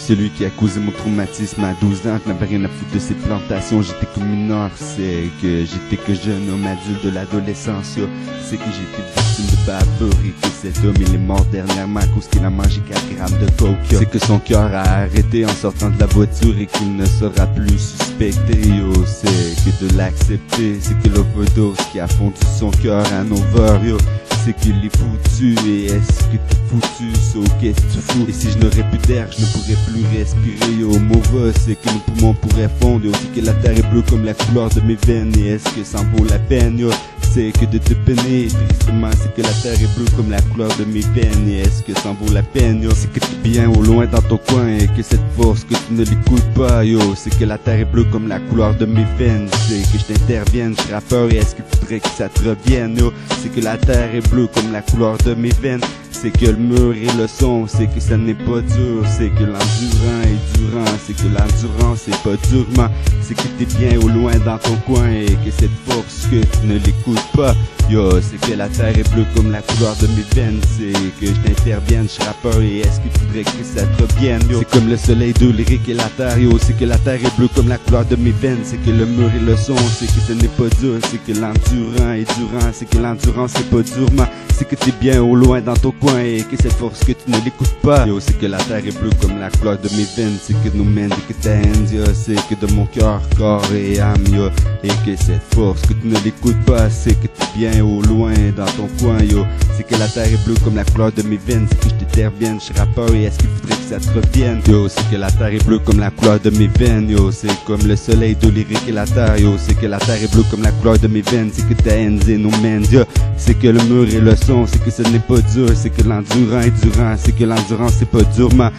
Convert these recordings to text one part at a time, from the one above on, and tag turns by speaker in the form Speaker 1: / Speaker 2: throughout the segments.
Speaker 1: Celui qui a causé mon traumatisme à 12 ans, je n'avais rien à foutre de ces plantations. J'étais comme mineur, c'est que j'étais que jeune homme adulte de l'adolescence. C'est que j'étais victime de bavure et que cet homme il est mort dernièrement à cause qu'il a mangé 4 grammes de coke. C'est que son cœur a arrêté en sortant de la voiture et qu'il ne sera plus suspecté. C'est que de l'accepter, c'est que l'overdose qui a fondu son cœur en over. C'est qu'il est foutu, et est-ce que t'es foutu, qu'est-ce que tu fous? Et si je n'aurais plus d'air, je ne pourrais plus respirer, mauvais, c'est que nos poumons pourraient fondre, c'est que la terre est bleue comme la couleur de mes veines, et est-ce que ça en vaut la peine, c'est que de te peiner, tristement, c'est que la terre est bleue comme la couleur de mes veines, et est-ce que ça en vaut la peine, c'est que t'es bien au loin dans ton coin, et que cette force que tu ne l'écoutes pas, c'est que la terre est bleue comme la couleur de mes veines, c'est que je t'intervienne, je rappeur, et est-ce qu'il faudrait que ça te revienne, c'est que la terre est bleue comme la couleur de mes veines, c'est que le mur et le son, c'est que ça n'est pas dur, c'est que l'endurant est durant, c'est que l'endurance c'est pas durement, c'est que t'es bien au loin dans ton coin et que cette force que tu ne l'écoutes pas, c'est que la terre est bleue comme la couleur de mes veines, c'est que je t'intervienne, je rappeur et est-ce qu'il faudrait que ça te revienne, c'est comme le soleil de lyrique et la terre, c'est que la terre est bleue comme la couleur de mes veines, c'est que le mur et le son, c'est que ce n'est pas dur, c'est que l'endurant est durant, c'est que l'endurance c'est pas durement, c'est que t'es bien au loin dans ton coin et que cette force que tu ne l'écoutes pas, c'est que la terre est bleue comme la couleur de mes veines, c'est que nos mains que t'aimes, c'est que de mon cœur, corps et âme, et que cette force que tu ne l'écoutes pas, c'est que t'es bien au loin dans ton coin, c'est que la terre est bleue comme la couleur de mes veines, c'est que je t'intervienne, je suis rappeur et est-ce qu'il faudrait que ça te revienne, c'est que la terre est bleue comme la couleur de mes veines, c'est comme le soleil de lyrique et la terre, c'est que la terre est bleue comme la couleur de mes veines, c'est que ta haine et nos mains, c'est que le mur et le son, c'est que ce n'est pas dur, c'est que l'endurant est durant, c'est que l'endurance c'est pas durement,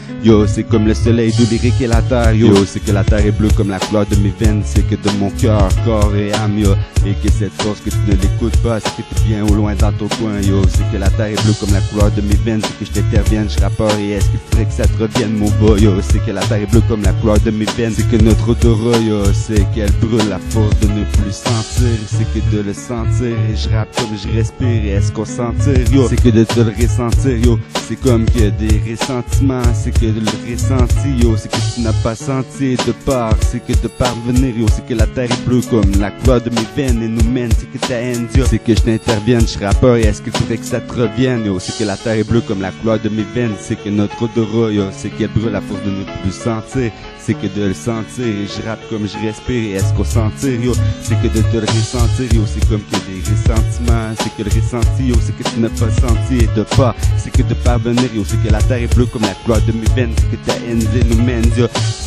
Speaker 1: c'est comme le soleil de lyrique et la terre, c'est que la terre est bleue comme la couleur de mes veines, c'est que de mon cœur, corps et âme, et que cette force que tu ne l'écoutes pas, c'est que t'es bien au loin dans ton coin, c'est que la terre est bleue comme la couleur de mes veines, c'est que je t'intervienne, je rappeur et est-ce qu'il faudrait que ça te revienne mon boy, c'est que la terre est bleue comme la couleur de mes veines, c'est que notre odorat, c'est qu'elle brûle la force de ne plus sentir, c'est que de le sentir et je rappe comme je respire et est-ce qu'on sentir, c'est que de te le ressentir, c'est comme que des ressentiments, c'est que le ressenti, c'est que tu n'as pas senti de part, c'est que de parvenir, c'est que la terre est bleue comme la couleur de mes veines et nous mène, c'est que ta haine, c'est que je t'intervienne, je rappeur et est-ce qu'il faudrait que ça te revienne, c'est que la terre est bleue comme la couleur de mes veines, c'est que notre odorat, c'est qu'elle brûle à force de ne plus sentir, c'est que de le sentir et je rappe comme je respire et est-ce qu'on sentir, c'est que de te le ressentir, c'est comme que des ressentiments, c'est que le ressenti, c'est que tu n'as pas senti et de pas, c'est que de parvenir, c'est que la terre est bleue comme la couleur de mes veines, c'est que ta haine nous mène,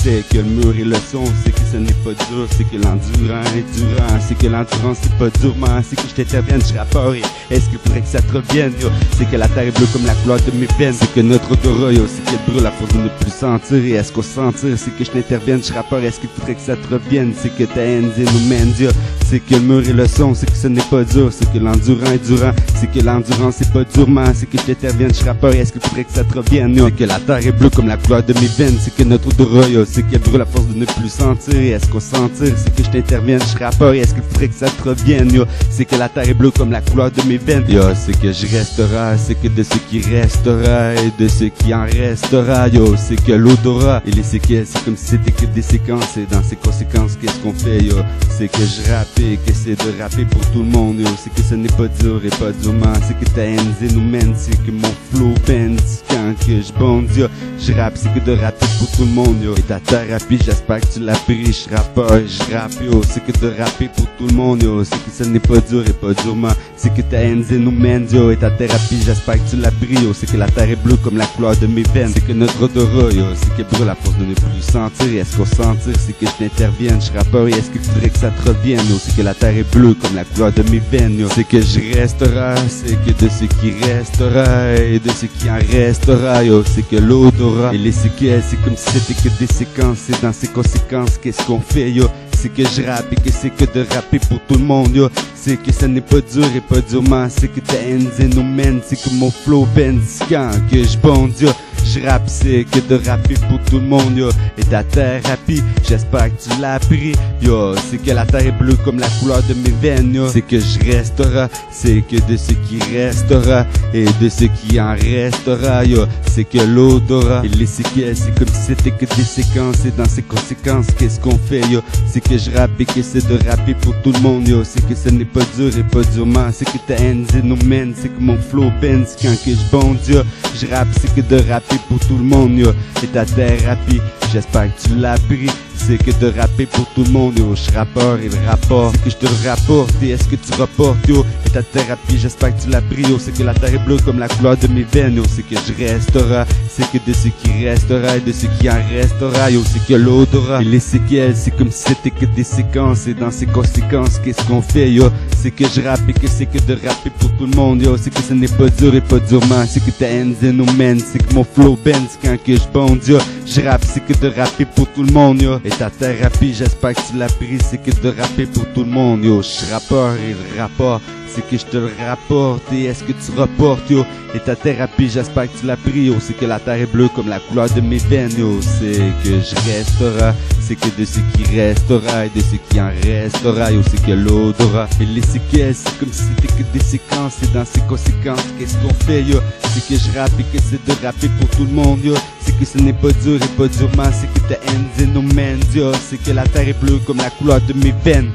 Speaker 1: c'est que le mur et le son, c'est que ce n'est pas dur, c'est que l'endurant est durant, c'est que l'endurance c'est pas durement, c'est que je t'intervienne, je rappeur et est-ce qu'il faudrait que ça te revienne, c'est que la terre est bleue comme la couleur de mes veines, c'est que notre odorat, c'est qu'elle brûle à force de ne plus sentir et est-ce qu'on sentir, c'est que je t'intervienne, je rappeur, est-ce qu'il faudrait que ça te revienne, c'est que ta haine nous mène, c'est que le mur et le son, c'est que ce n'est pas dur, c'est que l'endurant est durant, c'est que l'endurance c'est pas durement, c'est que je t'intervienne, je rappeur, est-ce qu'il faudrait que ça te revienne, c'est que la terre est bleue comme la couleur de mes veines, c'est que notre odorat, c'est qu'elle brûle à force de ne plus sentir, est-ce qu'on sentir, c'est que je t'intervienne, je rappeur, est-ce qu'il faudrait que ça te revienne, c'est que la terre est bleue comme la couleur de mes veines, c'est que je resterai, c'est que de ce qui restera et de ce qui en restera, c'est que l'odorat et les séquelles, c'est comme si c'était que des séquences et dans ces conséquences, qu'est-ce qu'on fait, c'est que je rappe et que c'est de rapper pour tout le monde, c'est que ce n'est pas dur et pas durement, c'est que ta haine nous mène, c'est que mon flow peine quand que je bonde, je rappe, c'est que de rapper pour tout le monde, et ta thérapie, j'espère que tu l'as pris, je rappeur, je rappe, c'est que de rapper pour tout le monde, c'est que ce n'est pas dur et pas durement, c'est que ta haine nous mène, et ta thérapie, j'espère que tu l'as pris, c'est que la terre est bleue comme la couleur de mes veines, c'est que notre odorat, c'est qu'elle brûle à force de ne plus sentir, est-ce qu'on sentir, c'est que je t'intervienne, je rappeur, et est-ce qu'il faudrait que ça te revienne, c'est que la terre est bleue comme la couleur de mes veines, c'est que je resterai, c'est que de ce qui restera et de ce qui en restera, c'est que l'odorat et les séquelles, c'est comme si c'était que des séquences et dans ces conséquences, qu'est-ce qu'on fait, c'est que je rappe et que c'est que de rapper pour tout le monde, c'est que ça n'est pas dur et pas durement, c'est que ta haine nous mène, c'est que mon flow bend quand que je bonde, Je rappe, c'est que de rapper pour tout le monde, yo. Et ta thérapie, j'espère que tu l'as pris, yo. C'est que la terre est bleue comme la couleur de mes veines, yo. C'est que je resterai, c'est que de ce qui restera et de ce qui en restera, yo. C'est que l'odorat et les séquelles, c'est comme si c'était que des séquences. Et dans ces conséquences, qu'est-ce qu'on fait, yo? C'est que je rappe et que c'est de rapper pour tout le monde, yo. C'est que ce n'est pas dur et pas durement. C'est que ta haine zénomène, c'est que mon flow benz quand que je bonde, yo. Je rappe, c'est que de rapper pour tout le monde, yo. Et ta thérapie, j'espère que tu l'as pris. C'est que de rapper pour tout le monde, yo. Je rappeur et le rapport, c'est que je te le rapporte. Et est-ce que tu rapportes, yo? Et ta thérapie, j'espère que tu l'as pris, yo. C'est que la terre est bleue comme la couleur de mes veines, yo. C'est que je resterai, c'est que de ce qui restera et de ce qui en restera, yo. C'est que l'odorat et les séquelles, c'est comme si c'était que des séquences. Et dans ces conséquences, qu'est-ce qu'on fait, yo? C'est que je rappe et que c'est que de rapper pour tout le monde, yo. C'est que ce n'est pas dur et pas durement. C'est que ta haine zénomène, c'est que mon flow benz quand que je bonde, yo. Je rappe, c'est que de rapper pour tout le monde, yo. Et ta thérapie, j'espère que tu l'as pris, c'est que de rapper pour tout le monde, yo. Je suis rappeur et le rapport, c'est que je te le rapporte. Et est-ce que tu rapportes, yo? Et ta thérapie, j'espère que tu l'as pris, yo. C'est que la terre est bleue comme la couleur de mes veines, yo. C'est que je resterai, c'est que de ce qui restera et de ce qui en restera, yo. C'est que l'odorat et les séquelles, c'est comme si c'était que des séquences. Et dans ces conséquences, qu'est-ce qu'on fait, yo? C'est que je rappe et que c'est de rapper pour tout le monde, yo. C'est que ce n'est pas dur et pas durement. C'est que ta haine zénomène, yo. C'est que la terre est bleue comme la couleur de mes veines.